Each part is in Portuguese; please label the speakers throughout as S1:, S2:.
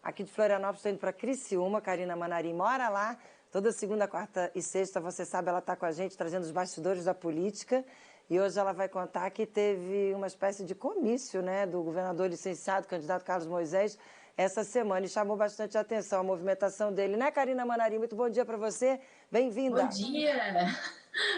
S1: aqui de Florianópolis, estou indo para Criciúma. Karina Manarim mora lá. Toda segunda, quarta e sexta, você sabe, ela está com a gente, trazendo os bastidores da política. E hoje ela vai contar que teve uma espécie de comício, né, do governador licenciado, candidato Carlos Moisés, essa semana. E chamou bastante atenção a movimentação dele. Né, Karina Manarim? Muito bom dia para você. Bem-vinda.
S2: Bom dia!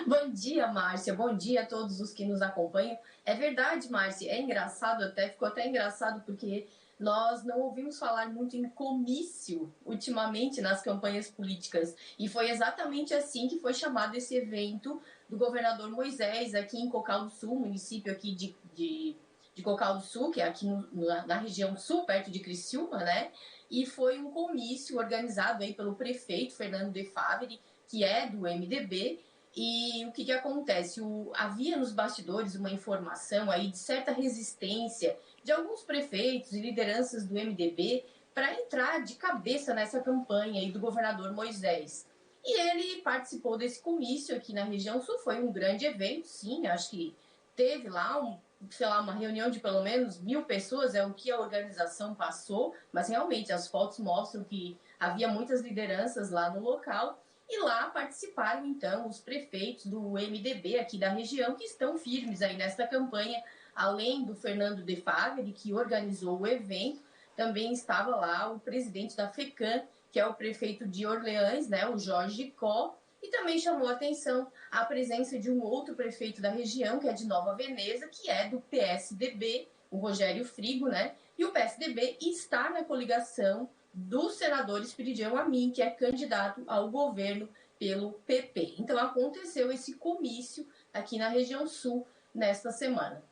S2: Bom dia, Márcia. Bom dia a todos os que nos acompanham. É verdade, Márcia. É engraçado até, ficou até engraçado porque nós não ouvimos falar muito em comício ultimamente nas campanhas políticas. E foi exatamente assim que foi chamado esse evento do governador Moisés aqui em Cocal do Sul, município aqui de Cocal do Sul, que é aqui na região sul, perto de Criciúma, né? E foi um comício organizado aí pelo prefeito Fernando de Favre, que é do MDB. E o que acontece? Havia nos bastidores uma informação aí de certa resistência de alguns prefeitos e lideranças do MDB para entrar de cabeça nessa campanha aí do governador Moisés. E ele participou desse comício aqui na região sul, foi um grande evento, sim, acho que teve lá uma reunião de pelo menos 1.000 pessoas, é o que a organização passou, mas realmente as fotos mostram que havia muitas lideranças lá no local. E lá participaram, então, os prefeitos do MDB aqui da região, que estão firmes aí nesta campanha, além do Fernando de Favre, que organizou o evento, também estava lá o presidente da FECAM, que é o prefeito de Orleans, né, o Jorge Có, e também chamou a atenção a presença de um outro prefeito da região, que é de Nova Veneza, que é do PSDB, o Rogério Frigo, né, e o PSDB está na coligação do senador Espiridião Amin, que é candidato ao governo pelo PP. Então aconteceu esse comício aqui na região sul nesta semana.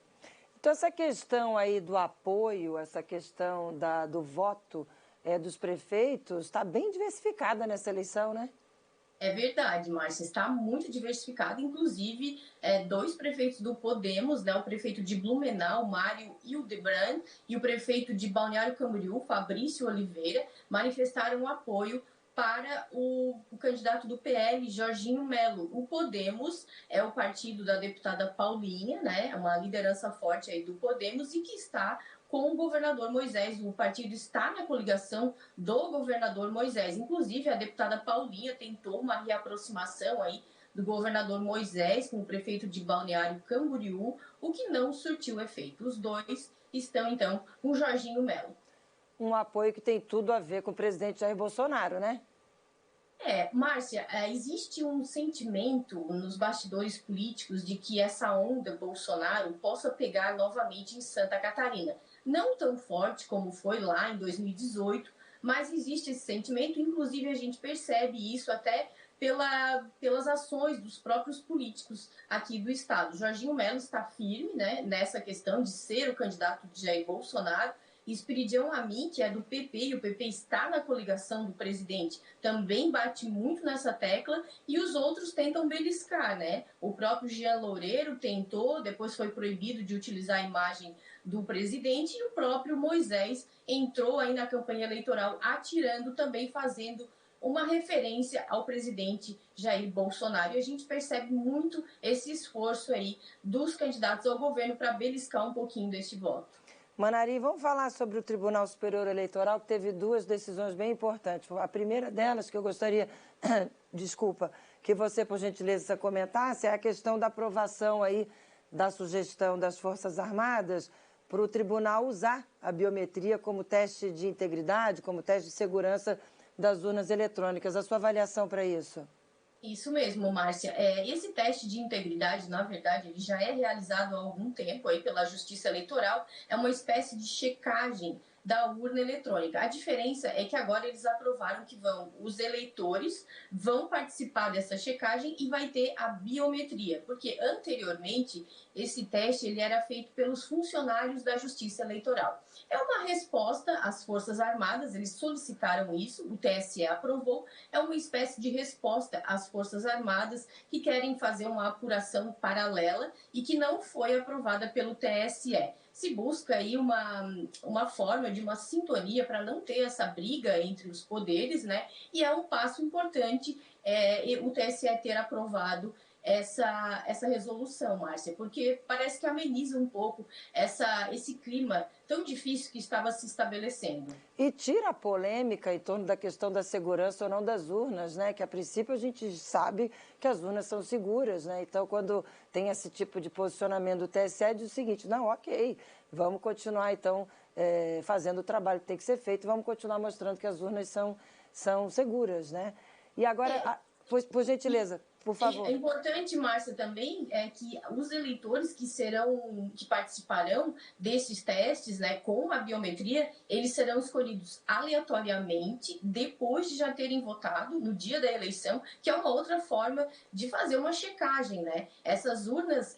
S1: Então essa questão aí do apoio, essa questão do voto dos prefeitos está bem diversificada nessa eleição, né?
S2: É verdade, Márcia, está muito diversificado, inclusive 2 prefeitos do Podemos, né, o prefeito de Blumenau, Mário Hildebrand, e o prefeito de Balneário Camboriú, Fabrício Oliveira, manifestaram apoio para o candidato do PL, Jorginho Melo. O Podemos é o partido da deputada Paulinha, né, uma liderança forte aí do Podemos e que está com o governador Moisés. O partido está na coligação do governador Moisés. Inclusive, a deputada Paulinha tentou uma reaproximação aí do governador Moisés com o prefeito de Balneário Camboriú, o que não surtiu efeito. Os dois estão, então, com Jorginho Melo.
S1: Um apoio que tem tudo a ver com o presidente Jair Bolsonaro, né?
S2: Márcia, existe um sentimento nos bastidores políticos de que essa onda Bolsonaro possa pegar novamente em Santa Catarina. Não tão forte como foi lá em 2018, mas existe esse sentimento, inclusive a gente percebe isso até pelas ações dos próprios políticos aqui do estado. Jorginho Melo está firme, né, nessa questão de ser o candidato de Jair Bolsonaro. Espiridião Amin, que é do PP, e o PP está na coligação do presidente, também bate muito nessa tecla, e os outros tentam beliscar, né? O próprio Jean Loureiro tentou, depois foi proibido de utilizar a imagem do presidente, e o próprio Moisés entrou aí na campanha eleitoral atirando, também fazendo uma referência ao presidente Jair Bolsonaro. E a gente percebe muito esse esforço aí dos candidatos ao governo para beliscar um pouquinho deste voto.
S1: Manarim, vamos falar sobre o Tribunal Superior Eleitoral, que teve 2 decisões bem importantes. A primeira delas, que eu gostaria, desculpa, que você, por gentileza, comentasse, é a questão da aprovação aí da sugestão das Forças Armadas para o tribunal usar a biometria como teste de integridade, como teste de segurança das urnas eletrônicas. A sua avaliação para isso?
S2: Isso mesmo, Márcia. Esse teste de integridade, na verdade, ele já é realizado há algum tempo aí pela Justiça Eleitoral. É uma espécie de checagem da urna eletrônica. A diferença é que agora eles aprovaram que os eleitores vão participar dessa checagem e vai ter a biometria, porque anteriormente esse teste ele era feito pelos funcionários da Justiça Eleitoral. É uma resposta às Forças Armadas, eles solicitaram isso, o TSE aprovou, é uma espécie de resposta às Forças Armadas que querem fazer uma apuração paralela e que não foi aprovada pelo TSE. Se busca aí uma forma de uma sintonia para não ter essa briga entre os poderes, né? E é um passo importante o TSE ter aprovado essa resolução, Márcia, porque parece que ameniza um pouco esse clima tão difícil que estava se estabelecendo.
S1: E tira a polêmica em torno da questão da segurança ou não das urnas, né? Que a princípio a gente sabe que as urnas são seguras, né? Então, quando tem esse tipo de posicionamento do TSE, diz o seguinte: não, ok, vamos continuar então fazendo o trabalho que tem que ser feito, vamos continuar mostrando que as urnas são seguras, né? E agora, por gentileza, por favor.
S2: É importante, Márcia, também que os eleitores que participarão desses testes, né, com a biometria, eles serão escolhidos aleatoriamente depois de já terem votado no dia da eleição, que é uma outra forma de fazer uma checagem, né? Essas urnas,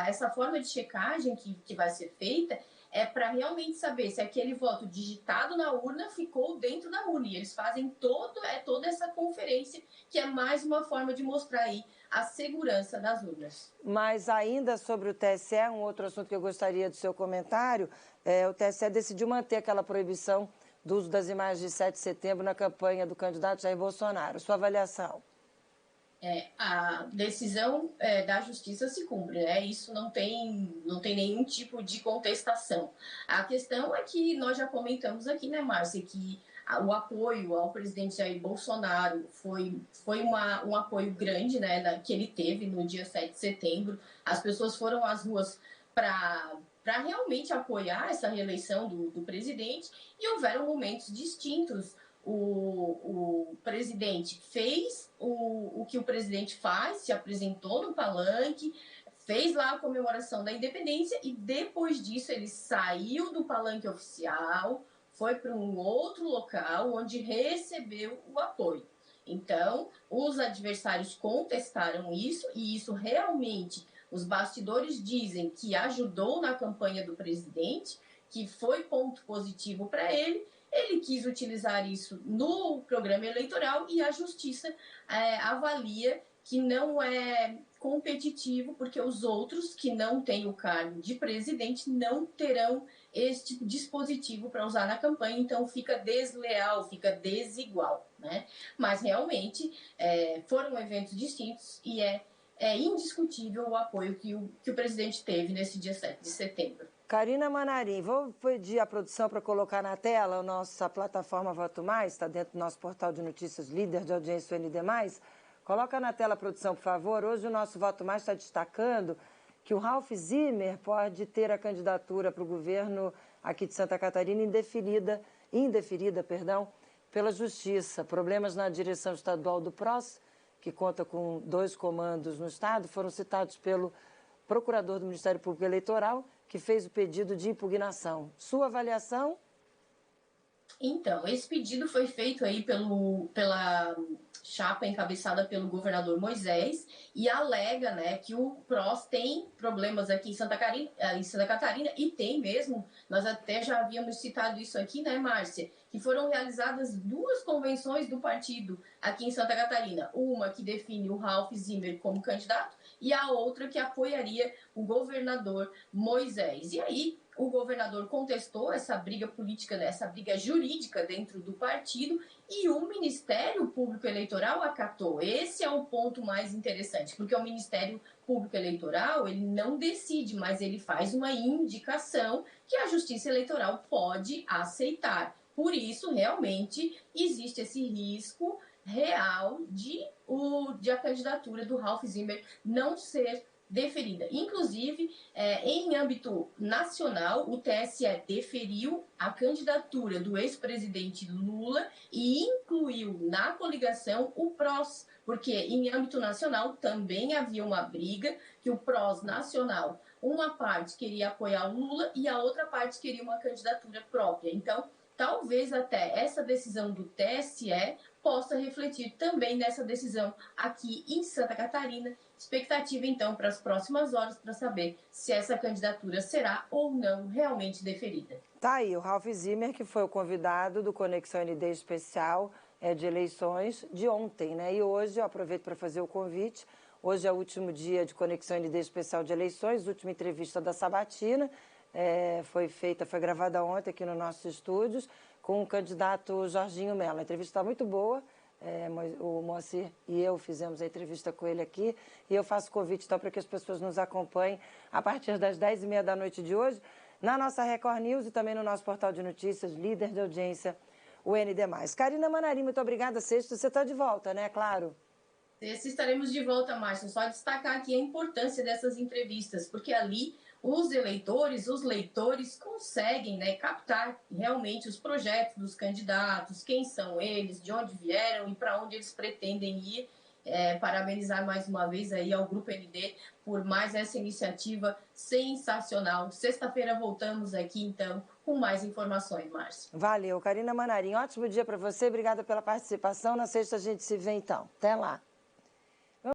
S2: essa forma de checagem que vai ser feita é para realmente saber se aquele voto digitado na urna ficou dentro da urna. E eles fazem toda essa conferência, que é mais uma forma de mostrar aí a segurança das urnas.
S1: Mas ainda sobre o TSE, um outro assunto que eu gostaria do seu comentário, o TSE decidiu manter aquela proibição do uso das imagens de 7 de setembro na campanha do candidato Jair Bolsonaro. Sua avaliação?
S2: A decisão da justiça se cumpre, né? Isso não tem nenhum tipo de contestação. A questão é que nós já comentamos aqui, né, Márcia, que o apoio ao presidente Jair Bolsonaro foi um apoio grande, né, que ele teve no dia 7 de setembro. As pessoas foram às ruas para realmente apoiar essa reeleição do presidente, e houveram momentos distintos. O presidente fez o que o presidente faz, se apresentou no palanque, fez lá a comemoração da independência, e depois disso ele saiu do palanque oficial, foi para um outro local onde recebeu o apoio. Então, os adversários contestaram isso, e isso realmente, os bastidores dizem que ajudou na campanha do presidente, que foi ponto positivo para ele. Ele quis utilizar isso no programa eleitoral, e a justiça avalia que não é competitivo, porque os outros que não têm o cargo de presidente não terão este dispositivo para usar na campanha, então fica desleal, fica desigual, né? Mas realmente foram eventos distintos, e é indiscutível o apoio que o presidente teve nesse dia 7 de setembro.
S1: Karina Manarim, vou pedir à produção para colocar na tela a nossa plataforma Voto Mais, está dentro do nosso portal de notícias líder de audiência UND+. Coloca na tela, produção, por favor. Hoje o nosso Voto Mais está destacando que o Ralph Zimmer pode ter a candidatura para o governo aqui de Santa Catarina indeferida, pela Justiça. Problemas na direção estadual do PROS, que conta com 2 comandos no estado, foram citados pelo procurador do Ministério Público Eleitoral, que fez o pedido de impugnação. Sua avaliação?
S2: Então, esse pedido foi feito aí pela chapa encabeçada pelo governador Moisés, e alega, né, que o PROS tem problemas aqui em Santa Catarina, e tem mesmo. Nós até já havíamos citado isso aqui, né, Márcia? Que foram realizadas 2 convenções do partido aqui em Santa Catarina. Uma que define o Ralph Zimmer como candidato, e a outra que apoiaria o governador Moisés. E aí, o governador contestou essa briga política, essa briga jurídica dentro do partido, e o Ministério Público Eleitoral acatou. Esse é o ponto mais interessante, porque o Ministério Público Eleitoral, ele não decide, mas ele faz uma indicação que a Justiça Eleitoral pode aceitar. Por isso, realmente, existe esse risco real de a candidatura do Ralph Zimmer não ser deferida. Inclusive, em âmbito nacional, o TSE deferiu a candidatura do ex-presidente Lula e incluiu na coligação o PROS, porque em âmbito nacional também havia uma briga, que o PROS nacional, uma parte queria apoiar o Lula e a outra parte queria uma candidatura própria. Então, talvez até essa decisão do TSE possa refletir também nessa decisão aqui em Santa Catarina. Expectativa, então, para as próximas horas, para saber se essa candidatura será ou não realmente deferida.
S1: Tá aí, o Ralph Zimmer, que foi o convidado do Conexão ND Especial de eleições de ontem, né? E hoje, eu aproveito para fazer o convite, hoje é o último dia de Conexão ND Especial de eleições, última entrevista da Sabatina, foi gravada ontem aqui nos nossos estúdios, com o candidato Jorginho Mello. A entrevista está muito boa, o Moacir e eu fizemos a entrevista com ele aqui, e eu faço convite então para que as pessoas nos acompanhem a partir das 10h30 da noite de hoje, na nossa Record News e também no nosso portal de notícias, líder de audiência, o ND+. Karina Manarim, muito obrigada. Sexta, você está de volta, né? Claro.
S2: Sexta estaremos de volta, Márcio. Só destacar aqui a importância dessas entrevistas, porque ali os eleitores, os leitores conseguem, né, captar realmente os projetos dos candidatos, quem são eles, de onde vieram e para onde eles pretendem ir. Parabenizar mais uma vez aí ao Grupo ND por mais essa iniciativa sensacional. Sexta-feira voltamos aqui, então, com mais informações, Márcio.
S1: Valeu, Karina Manarim. Ótimo dia para você. Obrigada pela participação. Na sexta a gente se vê, então. Até lá.